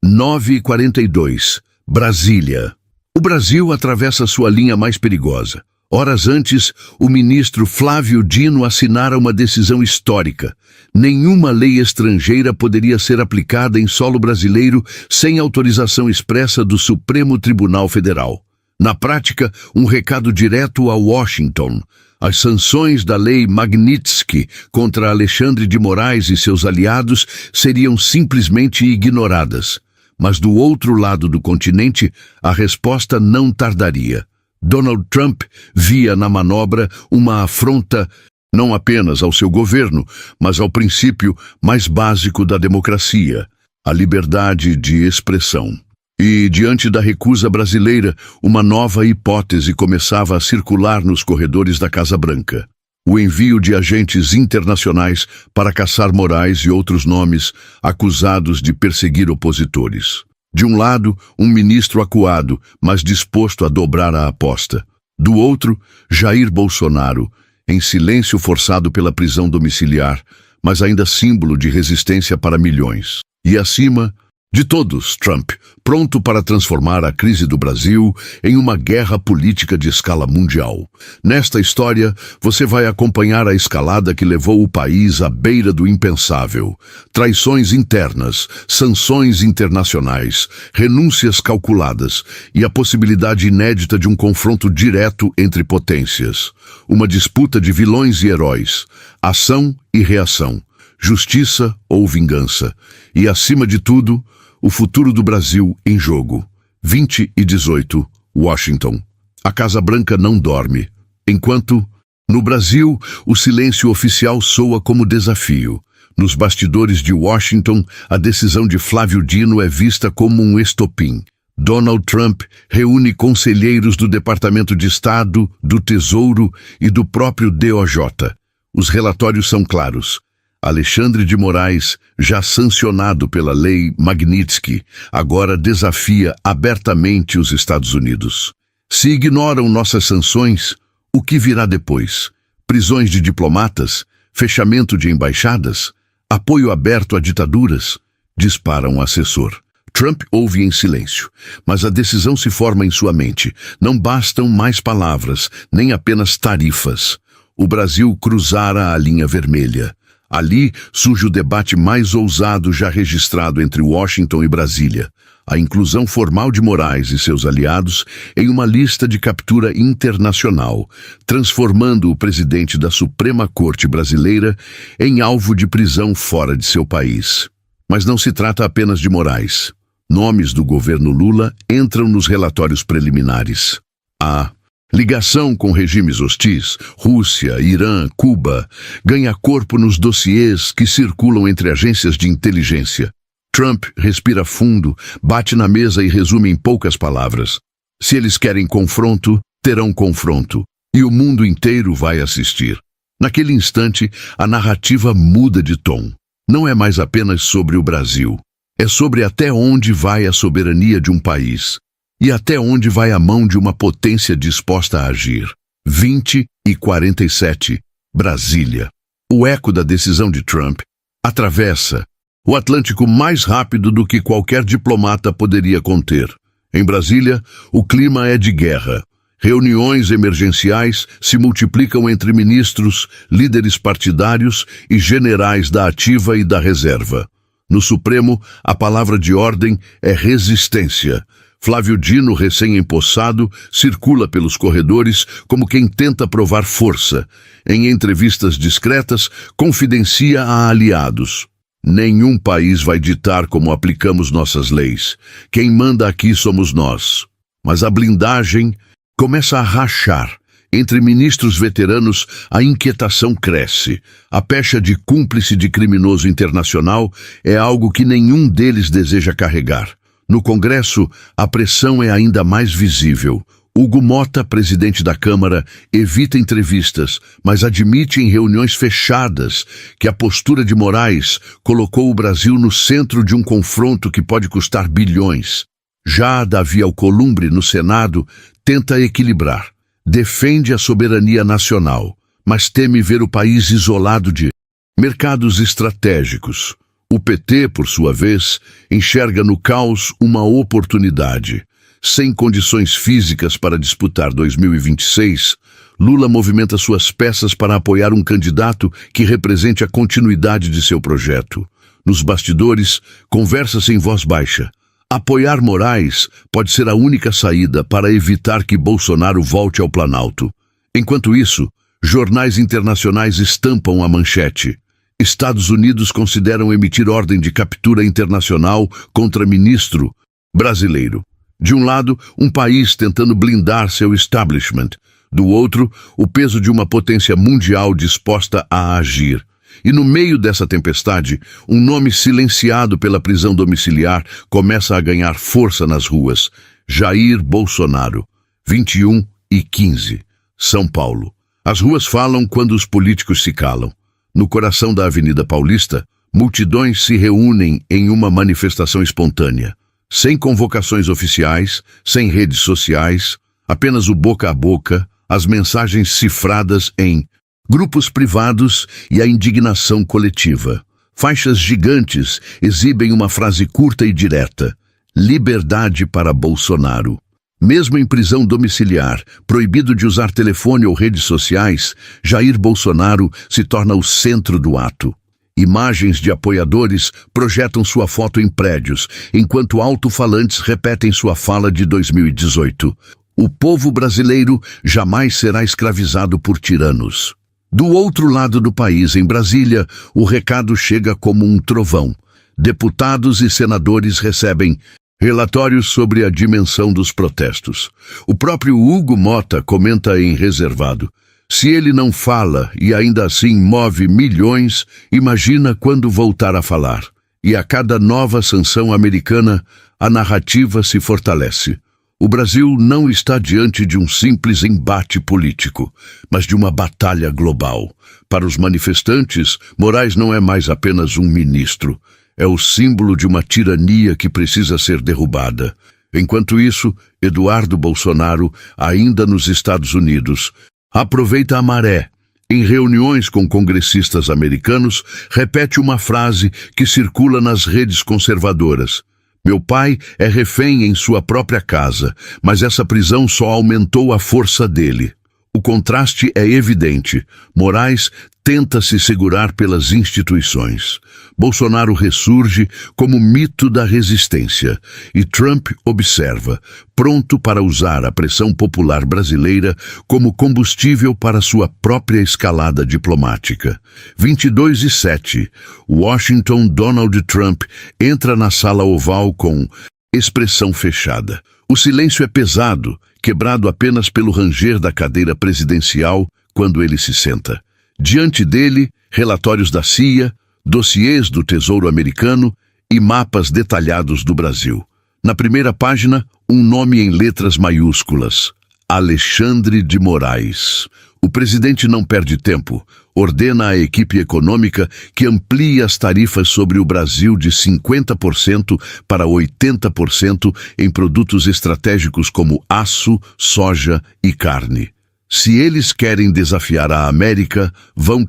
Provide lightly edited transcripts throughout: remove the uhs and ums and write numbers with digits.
9h42, Brasília. O Brasil atravessa sua linha mais perigosa. Horas antes, o ministro Flávio Dino assinara uma decisão histórica. Nenhuma lei estrangeira poderia ser aplicada em solo brasileiro sem autorização expressa do Supremo Tribunal Federal. Na prática, um recado direto a Washington. As sanções da Lei Magnitsky contra Alexandre de Moraes e seus aliados seriam simplesmente ignoradas. Mas do outro lado do continente, a resposta não tardaria. Donald Trump via na manobra uma afronta não apenas ao seu governo, mas ao princípio mais básico da democracia, a liberdade de expressão. E, diante da recusa brasileira, uma nova hipótese começava a circular nos corredores da Casa Branca. O envio de agentes internacionais para caçar Moraes e outros nomes acusados de perseguir opositores. De um lado, um ministro acuado, mas disposto a dobrar a aposta. Do outro, Jair Bolsonaro, em silêncio forçado pela prisão domiciliar, mas ainda símbolo de resistência para milhões. E acima de todos, Trump, pronto para transformar a crise do Brasil em uma guerra política de escala mundial. Nesta história, você vai acompanhar a escalada que levou o país à beira do impensável. Traições internas, sanções internacionais, renúncias calculadas e a possibilidade inédita de um confronto direto entre potências. Uma disputa de vilões e heróis, ação e reação, justiça ou vingança. E, acima de tudo, o futuro do Brasil em jogo. 20h18, Washington. A Casa Branca não dorme. Enquanto, no Brasil, o silêncio oficial soa como desafio. Nos bastidores de Washington, a decisão de Flávio Dino é vista como um estopim. Donald Trump reúne conselheiros do Departamento de Estado, do Tesouro e do próprio DOJ. Os relatórios são claros. Alexandre de Moraes, já sancionado pela Lei Magnitsky, agora desafia abertamente os Estados Unidos. Se ignoram nossas sanções, o que virá depois? Prisões de diplomatas? Fechamento de embaixadas? Apoio aberto a ditaduras? Dispara um assessor. Trump ouve em silêncio, mas a decisão se forma em sua mente. Não bastam mais palavras, nem apenas tarifas. O Brasil cruzara a linha vermelha. Ali surge o debate mais ousado já registrado entre Washington e Brasília, a inclusão formal de Moraes e seus aliados em uma lista de captura internacional, transformando o presidente da Suprema Corte brasileira em alvo de prisão fora de seu país. Mas não se trata apenas de Moraes. Nomes do governo Lula entram nos relatórios preliminares. Ligação com regimes hostis, Rússia, Irã, Cuba, ganha corpo nos dossiês que circulam entre agências de inteligência. Trump respira fundo, bate na mesa e resume em poucas palavras. Se eles querem confronto, terão confronto, e o mundo inteiro vai assistir. Naquele instante, a narrativa muda de tom. Não é mais apenas sobre o Brasil. É sobre até onde vai a soberania de um país. E até onde vai a mão de uma potência disposta a agir. 20h47, Brasília. O eco da decisão de Trump atravessa o Atlântico mais rápido do que qualquer diplomata poderia conter. Em Brasília, o clima é de guerra. Reuniões emergenciais se multiplicam entre ministros, líderes partidários e generais da ativa e da reserva. No Supremo, a palavra de ordem é resistência. Flávio Dino, recém-empossado, circula pelos corredores como quem tenta provar força. Em entrevistas discretas, confidencia a aliados. Nenhum país vai ditar como aplicamos nossas leis. Quem manda aqui somos nós. Mas a blindagem começa a rachar. Entre ministros veteranos, a inquietação cresce. A pecha de cúmplice de criminoso internacional é algo que nenhum deles deseja carregar. No Congresso, a pressão é ainda mais visível. Hugo Mota, presidente da Câmara, evita entrevistas, mas admite em reuniões fechadas que a postura de Moraes colocou o Brasil no centro de um confronto que pode custar bilhões. Já Davi Alcolumbre, no Senado, tenta equilibrar. Defende a soberania nacional, mas teme ver o país isolado de mercados estratégicos. O PT, por sua vez, enxerga no caos uma oportunidade. Sem condições físicas para disputar 2026, Lula movimenta suas peças para apoiar um candidato que represente a continuidade de seu projeto. Nos bastidores, conversa-se em voz baixa. Apoiar Moraes pode ser a única saída para evitar que Bolsonaro volte ao Planalto. Enquanto isso, jornais internacionais estampam a manchete. Estados Unidos consideram emitir ordem de captura internacional contra ministro brasileiro. De um lado, um país tentando blindar seu establishment. Do outro, o peso de uma potência mundial disposta a agir. E no meio dessa tempestade, um nome silenciado pela prisão domiciliar começa a ganhar força nas ruas. Jair Bolsonaro, 21:15, São Paulo. As ruas falam quando os políticos se calam. No coração da Avenida Paulista, multidões se reúnem em uma manifestação espontânea. Sem convocações oficiais, sem redes sociais, apenas o boca a boca, as mensagens cifradas em grupos privados e a indignação coletiva. Faixas gigantes exibem uma frase curta e direta: liberdade para Bolsonaro. Mesmo em prisão domiciliar, proibido de usar telefone ou redes sociais, Jair Bolsonaro se torna o centro do ato. Imagens de apoiadores projetam sua foto em prédios, enquanto alto-falantes repetem sua fala de 2018. O povo brasileiro jamais será escravizado por tiranos. Do outro lado do país, em Brasília, o recado chega como um trovão. Deputados e senadores recebem relatórios sobre a dimensão dos protestos. O próprio Hugo Mota comenta em reservado: se ele não fala e ainda assim move milhões, imagina quando voltar a falar. E a cada nova sanção americana, a narrativa se fortalece. O Brasil não está diante de um simples embate político, mas de uma batalha global. Para os manifestantes, Moraes não é mais apenas um ministro. É o símbolo de uma tirania que precisa ser derrubada. Enquanto isso, Eduardo Bolsonaro, ainda nos Estados Unidos, aproveita a maré. Em reuniões com congressistas americanos, repete uma frase que circula nas redes conservadoras: meu pai é refém em sua própria casa, mas essa prisão só aumentou a força dele. O contraste é evidente. Moraes tenta se segurar pelas instituições. Bolsonaro ressurge como mito da resistência. E Trump observa, pronto para usar a pressão popular brasileira como combustível para sua própria escalada diplomática. 22:07. Washington. Donald Trump entra na sala oval com expressão fechada. O silêncio é pesado, quebrado apenas pelo ranger da cadeira presidencial quando ele se senta. Diante dele, relatórios da CIA, dossiês do Tesouro Americano e mapas detalhados do Brasil. Na primeira página, um nome em letras maiúsculas: Alexandre de Moraes. O presidente não perde tempo. Ordena à equipe econômica que amplie as tarifas sobre o Brasil de 50% para 80% em produtos estratégicos como aço, soja e carne. Se eles querem desafiar a América, vão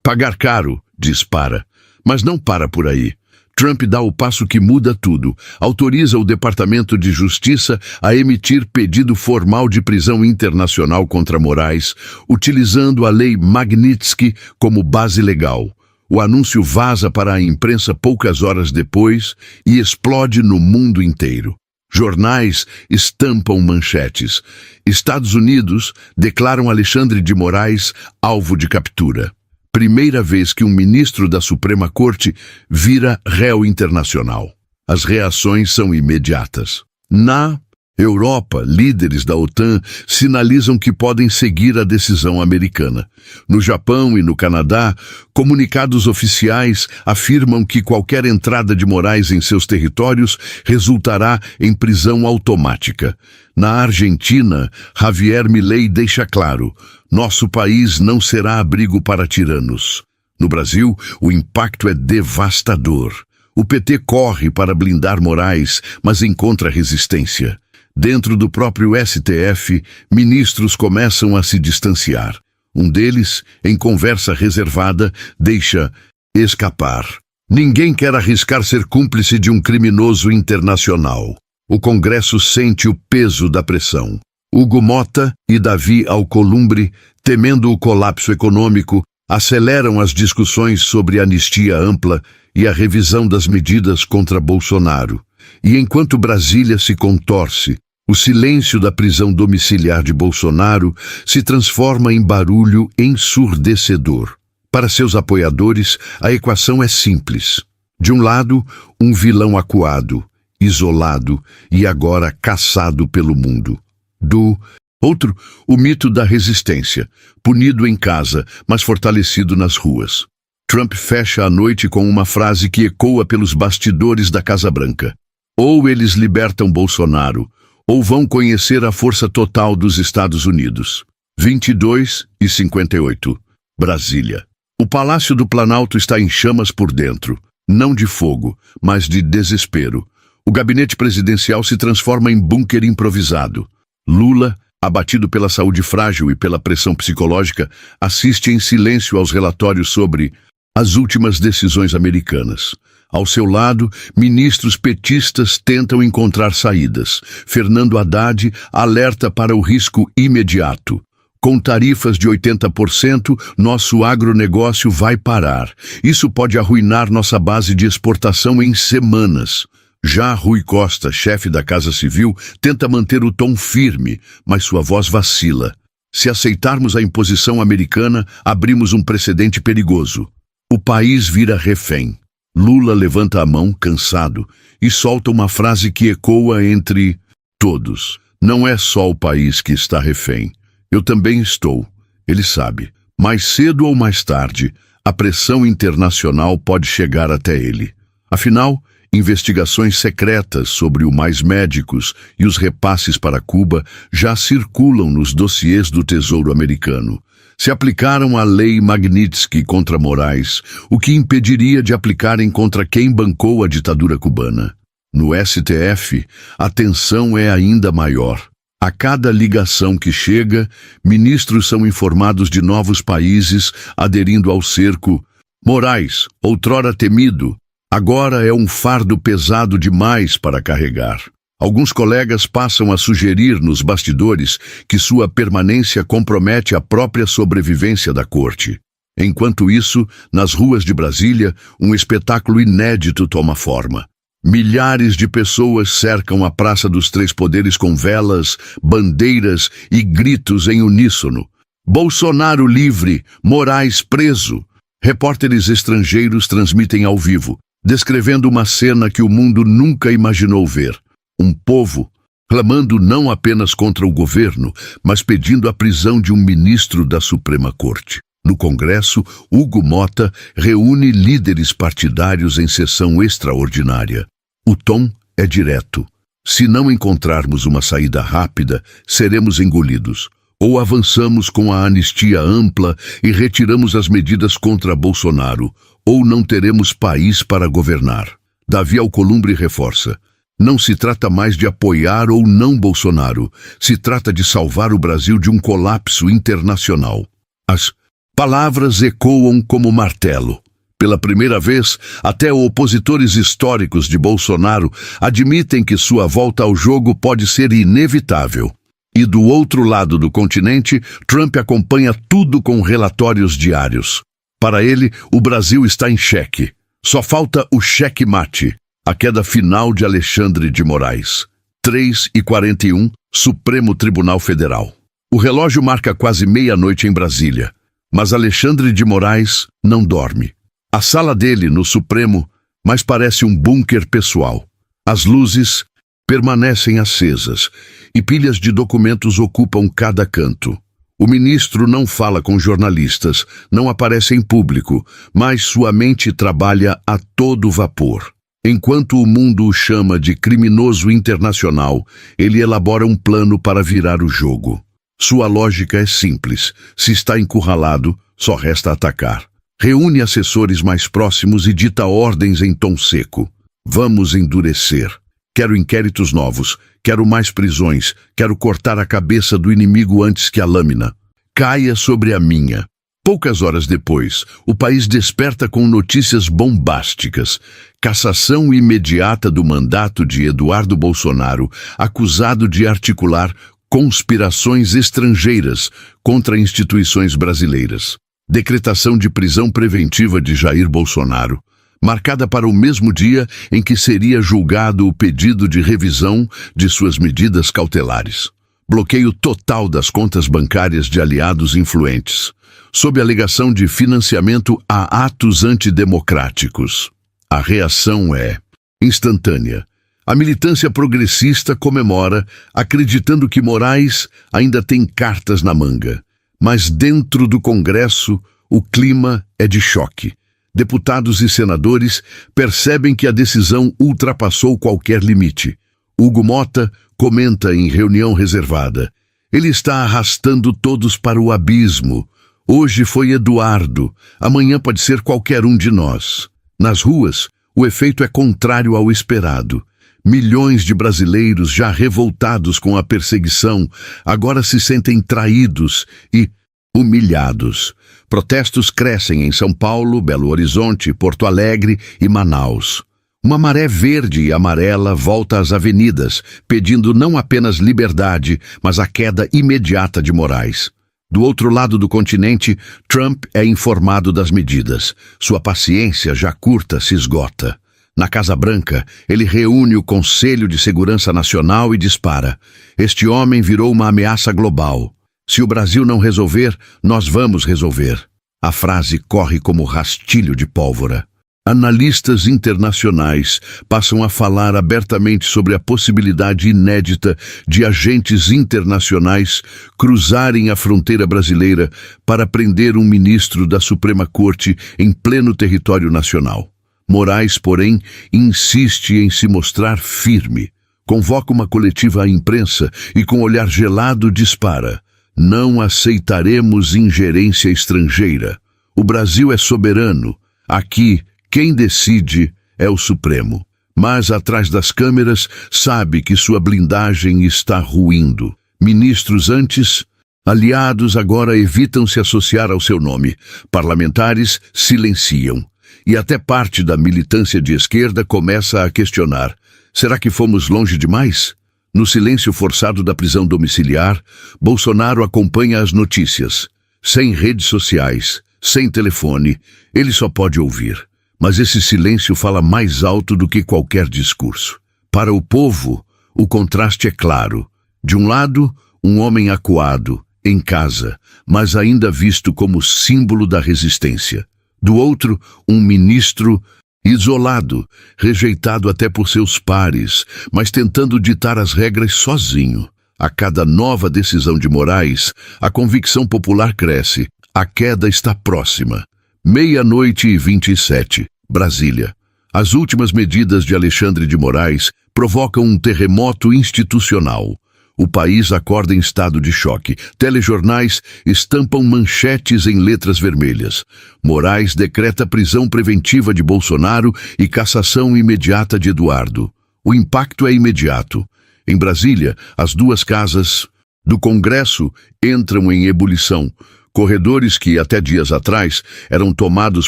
pagar caro, dispara. Mas não para por aí. Trump dá o passo que muda tudo. Autoriza o Departamento de Justiça a emitir pedido formal de prisão internacional contra Moraes, utilizando a Lei Magnitsky como base legal. O anúncio vaza para a imprensa poucas horas depois e explode no mundo inteiro. Jornais estampam manchetes. Estados Unidos declaram Alexandre de Moraes alvo de captura. Primeira vez que um ministro da Suprema Corte vira réu internacional. As reações são imediatas. Na Europa, líderes da OTAN sinalizam que podem seguir a decisão americana. No Japão e no Canadá, comunicados oficiais afirmam que qualquer entrada de Moraes em seus territórios resultará em prisão automática. Na Argentina, Javier Milei deixa claro: nosso país não será abrigo para tiranos. No Brasil, o impacto é devastador. O PT corre para blindar Moraes, mas encontra resistência. Dentro do próprio STF, ministros começam a se distanciar. Um deles, em conversa reservada, deixa escapar: Ninguém quer arriscar ser cúmplice de um criminoso internacional. O Congresso sente o peso da pressão. Hugo Motta e Davi Alcolumbre, temendo o colapso econômico, aceleram as discussões sobre anistia ampla e a revisão das medidas contra Bolsonaro. E enquanto Brasília se contorce, o silêncio da prisão domiciliar de Bolsonaro se transforma em barulho ensurdecedor. Para seus apoiadores, a equação é simples. De um lado, um vilão acuado, isolado e agora caçado pelo mundo. Do outro, o mito da resistência, punido em casa, mas fortalecido nas ruas. Trump fecha a noite com uma frase que ecoa pelos bastidores da Casa Branca. Ou eles libertam Bolsonaro, ou vão conhecer a força total dos Estados Unidos. 22:58. Brasília. O Palácio do Planalto está em chamas por dentro, não de fogo, mas de desespero. O gabinete presidencial se transforma em bunker improvisado. Lula, abatido pela saúde frágil e pela pressão psicológica, assiste em silêncio aos relatórios sobre as últimas decisões americanas. Ao seu lado, ministros petistas tentam encontrar saídas. Fernando Haddad alerta para o risco imediato. Com tarifas de 80%, nosso agronegócio vai parar. Isso pode arruinar nossa base de exportação em semanas. Já Rui Costa, chefe da Casa Civil, tenta manter o tom firme, mas sua voz vacila. Se aceitarmos a imposição americana, abrimos um precedente perigoso. O país vira refém. Lula levanta a mão, cansado, e solta uma frase que ecoa entre todos. Não é só o país que está refém. Eu também estou. Ele sabe. Mais cedo ou mais tarde, a pressão internacional pode chegar até ele. Afinal, investigações secretas sobre o Mais Médicos e os repasses para Cuba já circulam nos dossiês do Tesouro americano. Se aplicaram a lei Magnitsky contra Moraes, o que impediria de aplicarem contra quem bancou a ditadura cubana. No STF, a tensão é ainda maior. A cada ligação que chega, ministros são informados de novos países aderindo ao cerco. Moraes, outrora temido, agora é um fardo pesado demais para carregar. Alguns colegas passam a sugerir nos bastidores que sua permanência compromete a própria sobrevivência da corte. Enquanto isso, nas ruas de Brasília, um espetáculo inédito toma forma. Milhares de pessoas cercam a Praça dos Três Poderes com velas, bandeiras e gritos em uníssono. Bolsonaro livre, Moraes preso. Repórteres estrangeiros transmitem ao vivo, descrevendo uma cena que o mundo nunca imaginou ver. Um povo clamando não apenas contra o governo, mas pedindo a prisão de um ministro da Suprema Corte. No Congresso, Hugo Motta reúne líderes partidários em sessão extraordinária. O tom é direto. Se não encontrarmos uma saída rápida, seremos engolidos. Ou avançamos com a anistia ampla e retiramos as medidas contra Bolsonaro, ou não teremos país para governar. Davi Alcolumbre reforça. Não se trata mais de apoiar ou não Bolsonaro, se trata de salvar o Brasil de um colapso internacional. As palavras ecoam como martelo. Pela primeira vez, até opositores históricos de Bolsonaro admitem que sua volta ao jogo pode ser inevitável. E do outro lado do continente, Trump acompanha tudo com relatórios diários. Para ele, o Brasil está em xeque. Só falta o xeque-mate, a queda final de Alexandre de Moraes. 3:41, Supremo Tribunal Federal. O relógio marca quase meia-noite em Brasília, mas Alexandre de Moraes não dorme. A sala dele, no Supremo, mais parece um bunker pessoal. As luzes permanecem acesas e pilhas de documentos ocupam cada canto. O ministro não fala com jornalistas, não aparece em público, mas sua mente trabalha a todo vapor. Enquanto o mundo o chama de criminoso internacional, ele elabora um plano para virar o jogo. Sua lógica é simples. Se está encurralado, só resta atacar. Reúne assessores mais próximos e dita ordens em tom seco. Vamos endurecer. Quero inquéritos novos. Quero mais prisões. Quero cortar a cabeça do inimigo antes que a lâmina caia sobre a minha. Poucas horas depois, o país desperta com notícias bombásticas. Cassação imediata do mandato de Eduardo Bolsonaro, acusado de articular conspirações estrangeiras contra instituições brasileiras. Decretação de prisão preventiva de Jair Bolsonaro, marcada para o mesmo dia em que seria julgado o pedido de revisão de suas medidas cautelares. Bloqueio total das contas bancárias de aliados influentes, sob alegação de financiamento a atos antidemocráticos. A reação é instantânea. A militância progressista comemora, acreditando que Moraes ainda tem cartas na manga. Mas dentro do Congresso, o clima é de choque. Deputados e senadores percebem que a decisão ultrapassou qualquer limite. Hugo Mota comenta em reunião reservada: ele está arrastando todos para o abismo. Hoje foi Eduardo, amanhã pode ser qualquer um de nós. Nas ruas, o efeito é contrário ao esperado. Milhões de brasileiros já revoltados com a perseguição agora se sentem traídos e humilhados. Protestos crescem em São Paulo, Belo Horizonte, Porto Alegre e Manaus. Uma maré verde e amarela volta às avenidas, pedindo não apenas liberdade, mas a queda imediata de Moraes. Do outro lado do continente, Trump é informado das medidas. Sua paciência já curta se esgota. Na Casa Branca, ele reúne o Conselho de Segurança Nacional e dispara: este homem virou uma ameaça global. Se o Brasil não resolver, nós vamos resolver. A frase corre como rastilho de pólvora. Analistas internacionais passam a falar abertamente sobre a possibilidade inédita de agentes internacionais cruzarem a fronteira brasileira para prender um ministro da Suprema Corte em pleno território nacional. Moraes, porém, insiste em se mostrar firme. Convoca uma coletiva à imprensa e, com olhar gelado, dispara: não aceitaremos ingerência estrangeira. O Brasil é soberano. Aqui, quem decide é o Supremo. Mas, atrás das câmeras, sabe que sua blindagem está ruindo. Ministros antes, aliados agora evitam se associar ao seu nome. Parlamentares silenciam. E até parte da militância de esquerda começa a questionar: será que fomos longe demais? No silêncio forçado da prisão domiciliar, Bolsonaro acompanha as notícias. Sem redes sociais, sem telefone, ele só pode ouvir. Mas esse silêncio fala mais alto do que qualquer discurso. Para o povo, o contraste é claro. De um lado, um homem acuado, em casa, mas ainda visto como símbolo da resistência. Do outro, um ministro isolado, rejeitado até por seus pares, mas tentando ditar as regras sozinho. A cada nova decisão de Moraes, a convicção popular cresce. A queda está próxima. 00:27, Brasília. As últimas medidas de Alexandre de Moraes provocam um terremoto institucional. O país acorda em estado de choque. Telejornais estampam manchetes em letras vermelhas. Moraes decreta prisão preventiva de Bolsonaro e cassação imediata de Eduardo. O impacto é imediato. Em Brasília, as duas casas do Congresso entram em ebulição. Corredores que, até dias atrás, eram tomados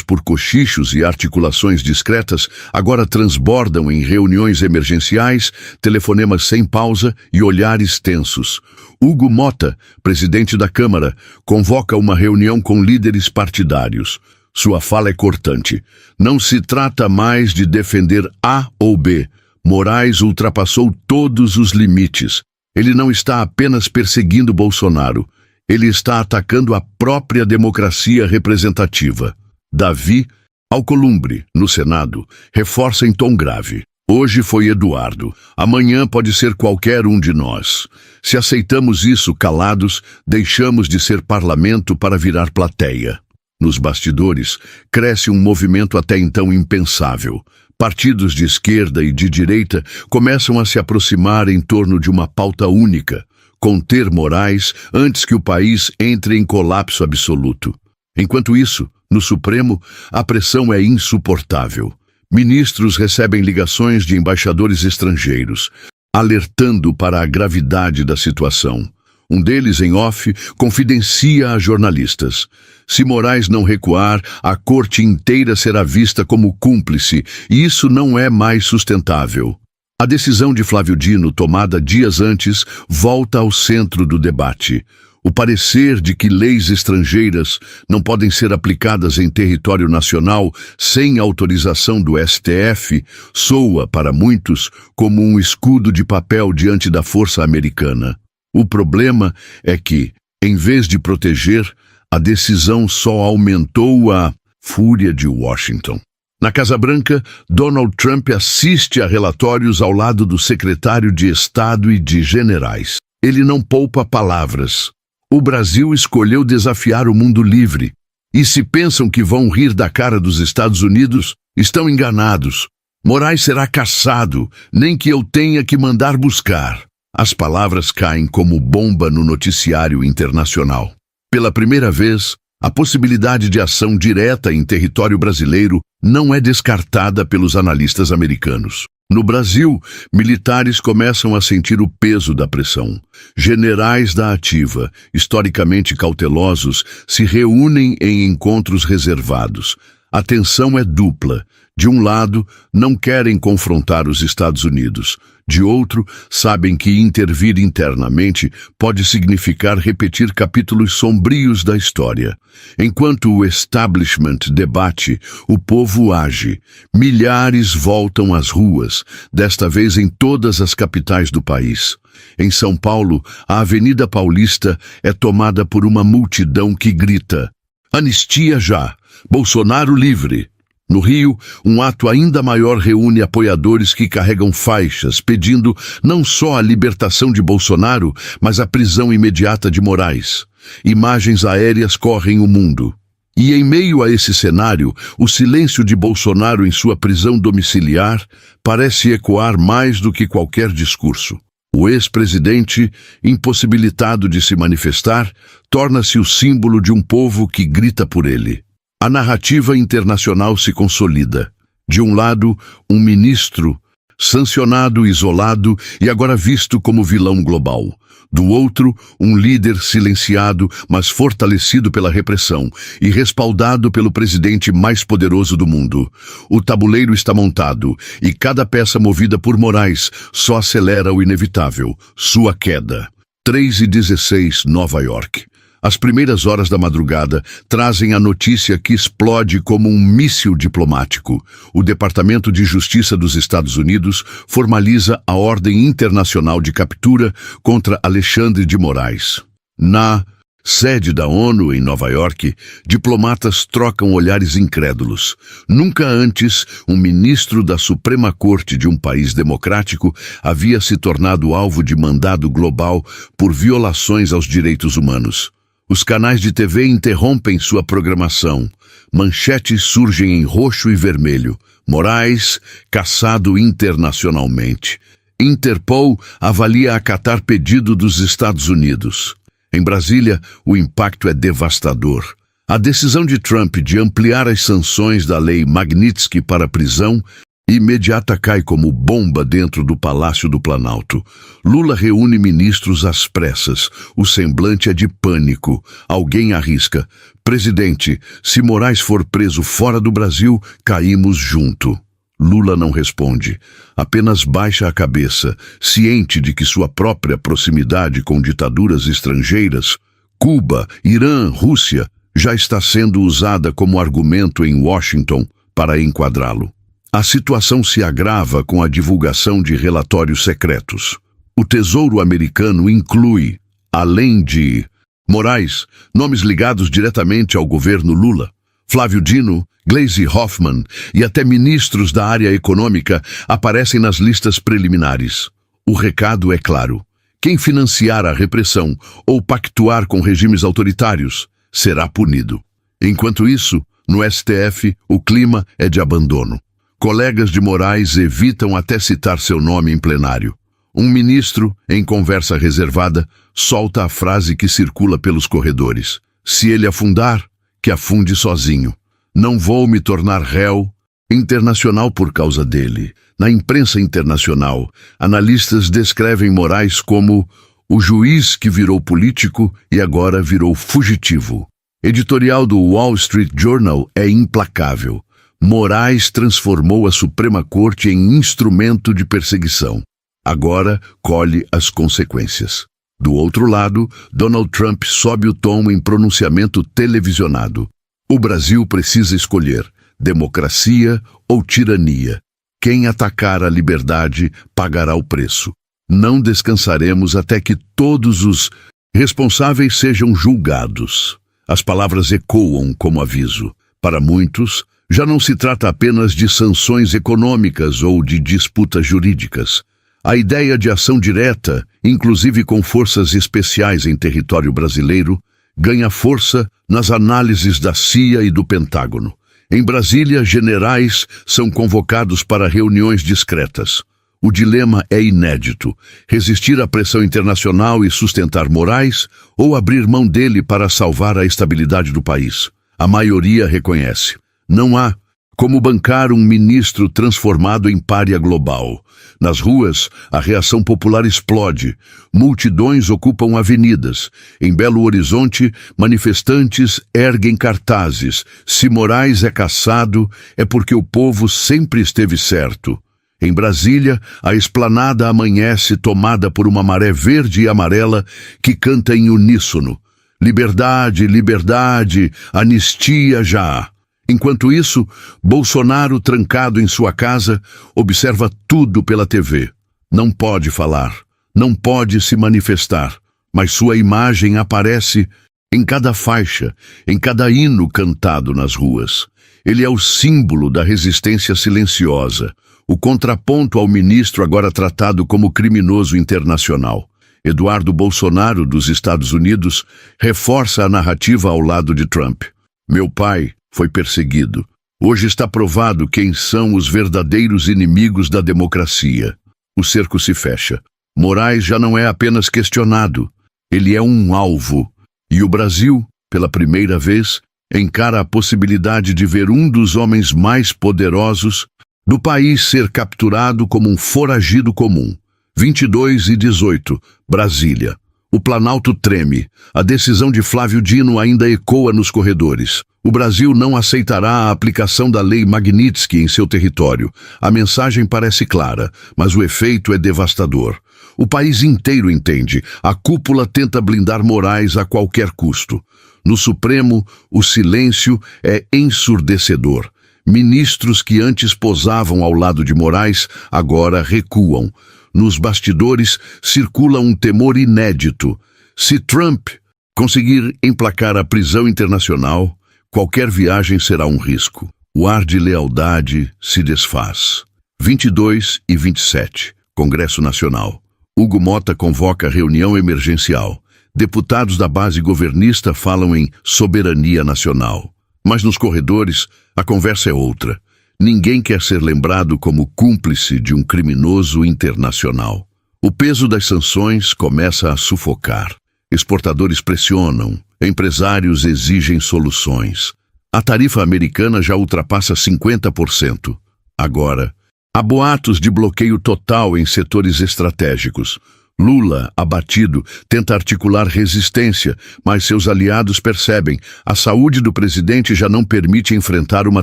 por cochichos e articulações discretas, agora transbordam em reuniões emergenciais, telefonemas sem pausa e olhares tensos. Hugo Mota, presidente da Câmara, convoca uma reunião com líderes partidários. Sua fala é cortante. Não se trata mais de defender A ou B. Moraes ultrapassou todos os limites. Ele não está apenas perseguindo Bolsonaro. Ele está atacando a própria democracia representativa. Davi Alcolumbre, no Senado, reforça em tom grave: hoje foi Eduardo, amanhã pode ser qualquer um de nós. Se aceitamos isso calados, deixamos de ser parlamento para virar plateia. Nos bastidores, cresce um movimento até então impensável. Partidos de esquerda e de direita começam a se aproximar em torno de uma pauta única: conter Moraes antes que o país entre em colapso absoluto. Enquanto isso, no Supremo, a pressão é insuportável. Ministros recebem ligações de embaixadores estrangeiros, alertando para a gravidade da situação. Um deles, em off, confidencia a jornalistas: se Moraes não recuar, a corte inteira será vista como cúmplice, e isso não é mais sustentável. A decisão de Flávio Dino, tomada dias antes, volta ao centro do debate. O parecer de que leis estrangeiras não podem ser aplicadas em território nacional sem autorização do STF soa, para muitos, como um escudo de papel diante da força americana. O problema é que, em vez de proteger, a decisão só aumentou a fúria de Washington. Na Casa Branca, Donald Trump assiste a relatórios ao lado do secretário de Estado e de generais. Ele não poupa palavras. O Brasil escolheu desafiar o mundo livre. E se pensam que vão rir da cara dos Estados Unidos, estão enganados. Moraes será caçado, nem que eu tenha que mandar buscar. As palavras caem como bomba no noticiário internacional. Pela primeira vez, a possibilidade de ação direta em território brasileiro não é descartada pelos analistas americanos. No Brasil, militares começam a sentir o peso da pressão. Generais da ativa, historicamente cautelosos, se reúnem em encontros reservados. A tensão é dupla. De um lado, não querem confrontar os Estados Unidos. De outro, sabem que intervir internamente pode significar repetir capítulos sombrios da história. Enquanto o establishment debate, o povo age. Milhares voltam às ruas, desta vez em todas as capitais do país. Em São Paulo, a Avenida Paulista é tomada por uma multidão que grita: "Anistia já! Bolsonaro livre!" No Rio, um ato ainda maior reúne apoiadores que carregam faixas, pedindo não só a libertação de Bolsonaro, mas a prisão imediata de Moraes. Imagens aéreas correm o mundo. E em meio a esse cenário, o silêncio de Bolsonaro em sua prisão domiciliar parece ecoar mais do que qualquer discurso. O ex-presidente, impossibilitado de se manifestar, torna-se o símbolo de um povo que grita por ele. A narrativa internacional se consolida. De um lado, um ministro, sancionado, isolado e agora visto como vilão global. Do outro, um líder silenciado, mas fortalecido pela repressão e respaldado pelo presidente mais poderoso do mundo. O tabuleiro está montado e cada peça movida por Moraes só acelera o inevitável, sua queda. 3h16, Nova York. As primeiras horas da madrugada trazem a notícia que explode como um míssil diplomático. O Departamento de Justiça dos Estados Unidos formaliza a ordem internacional de captura contra Alexandre de Moraes. Na sede da ONU, em Nova York, diplomatas trocam olhares incrédulos. Nunca antes, um ministro da Suprema Corte de um país democrático havia se tornado alvo de mandado global por violações aos direitos humanos. Os canais de TV interrompem sua programação. Manchetes surgem em roxo e vermelho. Moraes, caçado internacionalmente. Interpol avalia acatar pedido dos Estados Unidos. Em Brasília, o impacto é devastador. A decisão de Trump de ampliar as sanções da lei Magnitsky para a prisão imediata cai como bomba dentro do Palácio do Planalto. Lula reúne ministros às pressas. O semblante é de pânico. Alguém arrisca: "Presidente, se Moraes for preso fora do Brasil, caímos junto." Lula não responde. Apenas baixa a cabeça, ciente de que sua própria proximidade com ditaduras estrangeiras, Cuba, Irã, Rússia, já está sendo usada como argumento em Washington para enquadrá-lo. A situação se agrava com a divulgação de relatórios secretos. O Tesouro americano inclui, além de Moraes, nomes ligados diretamente ao governo Lula. Flávio Dino, Gleisi Hoffmann e até ministros da área econômica aparecem nas listas preliminares. O recado é claro: quem financiar a repressão ou pactuar com regimes autoritários será punido. Enquanto isso, no STF, o clima é de abandono. Colegas de Moraes evitam até citar seu nome em plenário. Um ministro, em conversa reservada, solta a frase que circula pelos corredores: "Se ele afundar, que afunde sozinho. Não vou me tornar réu internacional por causa dele." Na imprensa internacional, analistas descrevem Moraes como O juiz que virou político e agora virou fugitivo. Editorial do Wall Street Journal é implacável. Moraes transformou a Suprema Corte em instrumento de perseguição. Agora colhe as consequências. Do outro lado, Donald Trump sobe o tom em pronunciamento televisionado. O Brasil precisa escolher democracia ou tirania. Quem atacar a liberdade pagará o preço. Não descansaremos até que todos os responsáveis sejam julgados. As palavras ecoam como aviso. Para muitos, já não se trata apenas de sanções econômicas ou de disputas jurídicas. A ideia de ação direta, inclusive com forças especiais em território brasileiro, ganha força nas análises da CIA e do Pentágono. Em Brasília, generais são convocados para reuniões discretas. O dilema é inédito: resistir à pressão internacional e sustentar Moraes ou abrir mão dele para salvar a estabilidade do país. A maioria reconhece. Não há como bancar um ministro transformado em pária global. Nas ruas, a reação popular explode. Multidões ocupam avenidas. Em Belo Horizonte, manifestantes erguem cartazes. Se Moraes é caçado, é porque o povo sempre esteve certo. Em Brasília, a esplanada amanhece tomada por uma maré verde e amarela que canta em uníssono. Liberdade, liberdade, anistia já. Enquanto isso, Bolsonaro, trancado em sua casa, observa tudo pela TV. Não pode falar, não pode se manifestar, mas sua imagem aparece em cada faixa, em cada hino cantado nas ruas. Ele é o símbolo da resistência silenciosa, o contraponto ao ministro agora tratado como criminoso internacional. Eduardo Bolsonaro, dos Estados Unidos, reforça a narrativa ao lado de Trump. Meu pai foi perseguido. Hoje está provado quem são os verdadeiros inimigos da democracia. O cerco se fecha. Moraes já não é apenas questionado. Ele é um alvo. E o Brasil, pela primeira vez, encara a possibilidade de ver um dos homens mais poderosos do país ser capturado como um foragido comum. 22:18, Brasília. O Planalto treme. A decisão de Flávio Dino ainda ecoa nos corredores. O Brasil não aceitará a aplicação da lei Magnitsky em seu território. A mensagem parece clara, mas o efeito é devastador. O país inteiro entende. A cúpula tenta blindar Moraes a qualquer custo. No Supremo, o silêncio é ensurdecedor. Ministros que antes posavam ao lado de Moraes agora recuam. Nos bastidores circula um temor inédito. Se Trump conseguir emplacar a prisão internacional, qualquer viagem será um risco. O ar de lealdade se desfaz. 22:27, Congresso Nacional. Hugo Mota convoca reunião emergencial. Deputados da base governista falam em soberania nacional. Mas nos corredores, a conversa é outra. Ninguém quer ser lembrado como cúmplice de um criminoso internacional. O peso das sanções começa a sufocar. Exportadores pressionam, empresários exigem soluções. A tarifa americana já ultrapassa 50%. Agora, há boatos de bloqueio total em setores estratégicos. Lula, abatido, tenta articular resistência, mas seus aliados percebem. A saúde do presidente já não permite enfrentar uma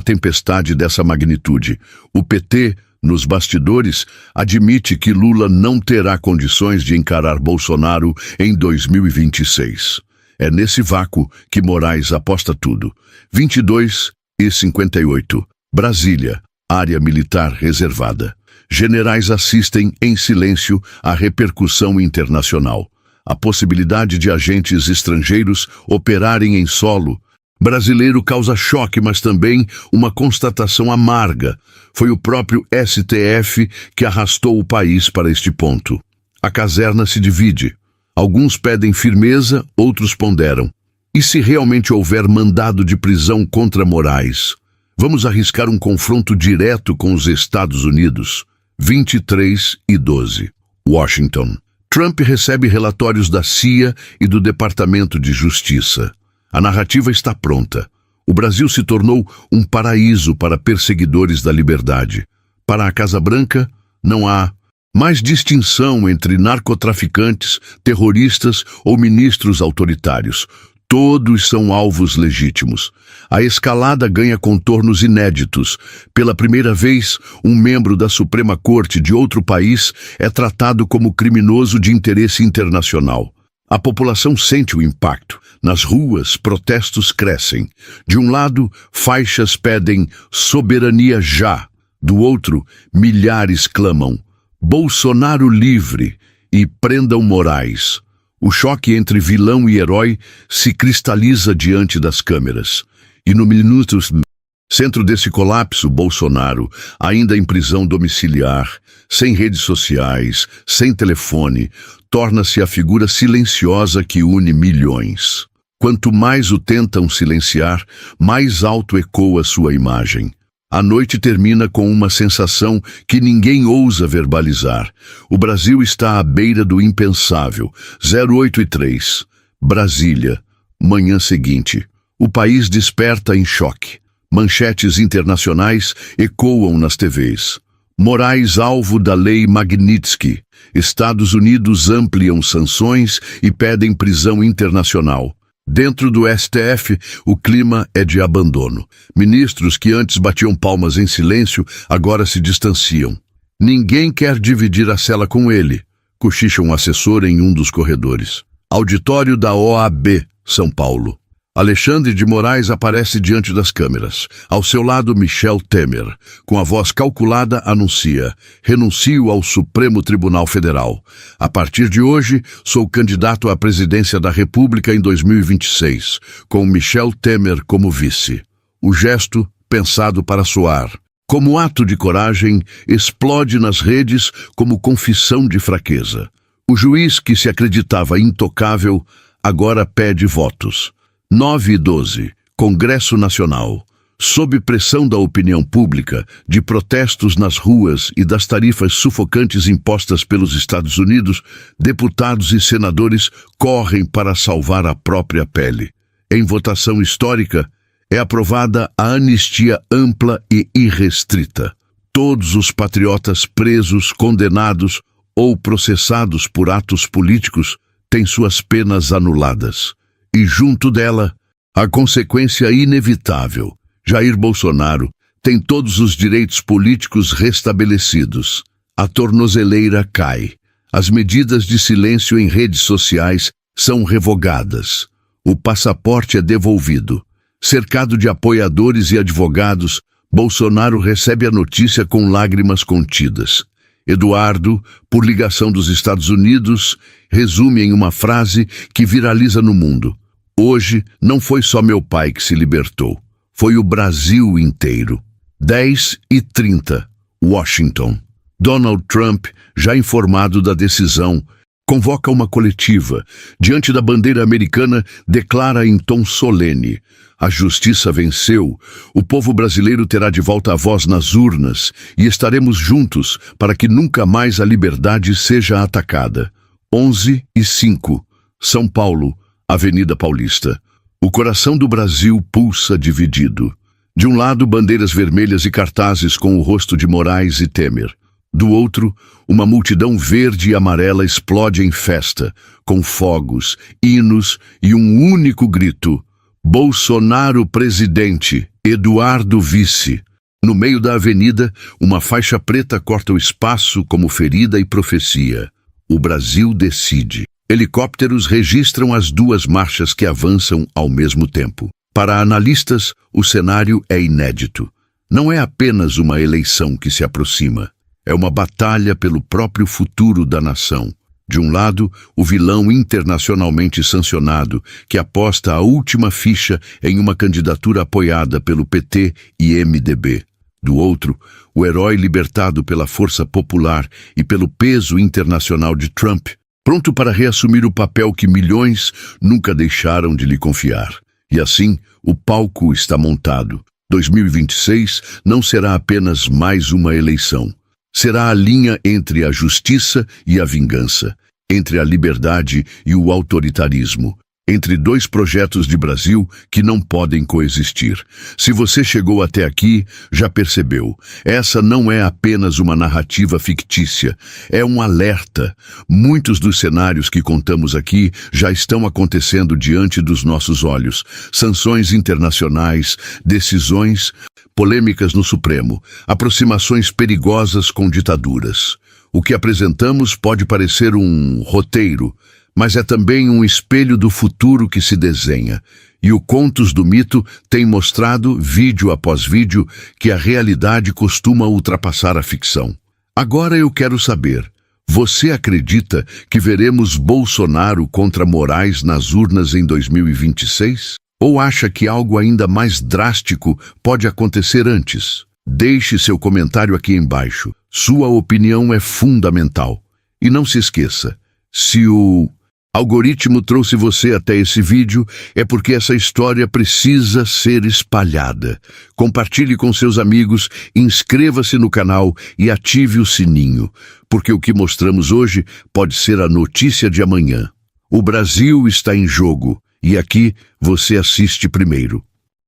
tempestade dessa magnitude. O PT, nos bastidores, admite que Lula não terá condições de encarar Bolsonaro em 2026. É nesse vácuo que Moraes aposta tudo. 22:58, Brasília, área militar reservada. Generais assistem em silêncio à repercussão internacional. A possibilidade de agentes estrangeiros operarem em solo brasileiro causa choque, mas também uma constatação amarga. Foi o próprio STF que arrastou o país para este ponto. A caserna se divide. Alguns pedem firmeza, outros ponderam. E se realmente houver mandado de prisão contra Moraes? Vamos arriscar um confronto direto com os Estados Unidos? 23:12, Washington. Trump recebe relatórios da CIA e do Departamento de Justiça. A narrativa está pronta. O Brasil se tornou um paraíso para perseguidores da liberdade. Para a Casa Branca, não há Mais distinção entre narcotraficantes, terroristas ou ministros autoritários. Todos são alvos legítimos. A escalada ganha contornos inéditos. Pela primeira vez, um membro da Suprema Corte de outro país é tratado como criminoso de interesse internacional. A população sente o impacto. Nas ruas, protestos crescem. De um lado, faixas pedem soberania já. Do outro, milhares clamam Bolsonaro livre e prendam Moraes. O choque entre vilão e herói se cristaliza diante das câmeras. E no centro desse colapso, Bolsonaro, ainda em prisão domiciliar, sem redes sociais, sem telefone, torna-se a figura silenciosa que une milhões. Quanto mais o tentam silenciar, mais alto ecoa sua imagem. A noite termina com uma sensação que ninguém ousa verbalizar. O Brasil está à beira do impensável. 08h03. Brasília. Manhã seguinte. O país desperta em choque. Manchetes internacionais ecoam nas TVs. Moraes alvo da lei Magnitsky. Estados Unidos ampliam sanções e pedem prisão internacional. Dentro do STF, o clima é de abandono. Ministros que antes batiam palmas em silêncio, agora se distanciam. Ninguém quer dividir a cela com ele, cochicha um assessor em um dos corredores. Auditório da OAB, São Paulo. Alexandre de Moraes aparece diante das câmeras. Ao seu lado, Michel Temer, com a voz calculada, anuncia: renuncio ao Supremo Tribunal Federal. A partir de hoje, sou candidato à presidência da República em 2026, com Michel Temer como vice. O gesto, pensado para soar como ato de coragem, explode nas redes como confissão de fraqueza. O juiz, que se acreditava intocável, agora pede votos. 9h12, Congresso Nacional. Sob pressão da opinião pública, de protestos nas ruas e das tarifas sufocantes impostas pelos Estados Unidos, deputados e senadores correm para salvar a própria pele. Em votação histórica, é aprovada a anistia ampla e irrestrita. Todos os patriotas presos, condenados ou processados por atos políticos têm suas penas anuladas. E junto dela, a consequência inevitável. Jair Bolsonaro tem todos os direitos políticos restabelecidos. A tornozeleira cai. As medidas de silêncio em redes sociais são revogadas. O passaporte é devolvido. Cercado de apoiadores e advogados, Bolsonaro recebe a notícia com lágrimas contidas. Eduardo, por ligação dos Estados Unidos, resume em uma frase que viraliza no mundo: hoje não foi só meu pai que se libertou, foi o Brasil inteiro. 10h30, Washington. Donald Trump, já informado da decisão, convoca uma coletiva. Diante da bandeira americana, declara em tom solene: a justiça venceu, o povo brasileiro terá de volta a voz nas urnas e estaremos juntos para que nunca mais a liberdade seja atacada. 11h05, São Paulo, Avenida Paulista. O coração do Brasil pulsa dividido. De um lado, bandeiras vermelhas e cartazes com o rosto de Moraes e Temer. Do outro, uma multidão verde e amarela explode em festa, com fogos, hinos e um único grito: Bolsonaro presidente, Eduardo vice. No meio da avenida, uma faixa preta corta o espaço como ferida e profecia. O Brasil decide. Helicópteros registram as duas marchas que avançam ao mesmo tempo. Para analistas, o cenário é inédito. Não é apenas uma eleição que se aproxima. É uma batalha pelo próprio futuro da nação. De um lado, o vilão internacionalmente sancionado, que aposta a última ficha em uma candidatura apoiada pelo PT e MDB. Do outro, o herói libertado pela força popular e pelo peso internacional de Trump, pronto para reassumir o papel que milhões nunca deixaram de lhe confiar. E assim, o palco está montado. 2026 não será apenas mais uma eleição. Será a linha entre a justiça e a vingança, entre a liberdade e o autoritarismo. entre dois projetos de Brasil que não podem coexistir. Se você chegou até aqui, já percebeu, essa não é apenas uma narrativa fictícia, é um alerta. Muitos dos cenários que contamos aqui já estão acontecendo diante dos nossos olhos. Sanções internacionais, decisões, polêmicas no Supremo, aproximações perigosas com ditaduras. O que apresentamos pode parecer um roteiro, mas é também um espelho do futuro que se desenha. E o Contos do Mito tem mostrado, vídeo após vídeo, que a realidade costuma ultrapassar a ficção. Agora eu quero saber, você acredita que veremos Bolsonaro contra Moraes nas urnas em 2026? Ou acha que algo ainda mais drástico pode acontecer antes? Deixe seu comentário aqui embaixo. Sua opinião é fundamental. E não se esqueça, se o algoritmo trouxe você até esse vídeo, é porque essa história precisa ser espalhada. Compartilhe com seus amigos, inscreva-se no canal e ative o sininho, porque o que mostramos hoje pode ser a notícia de amanhã. O Brasil está em jogo, e aqui você assiste primeiro.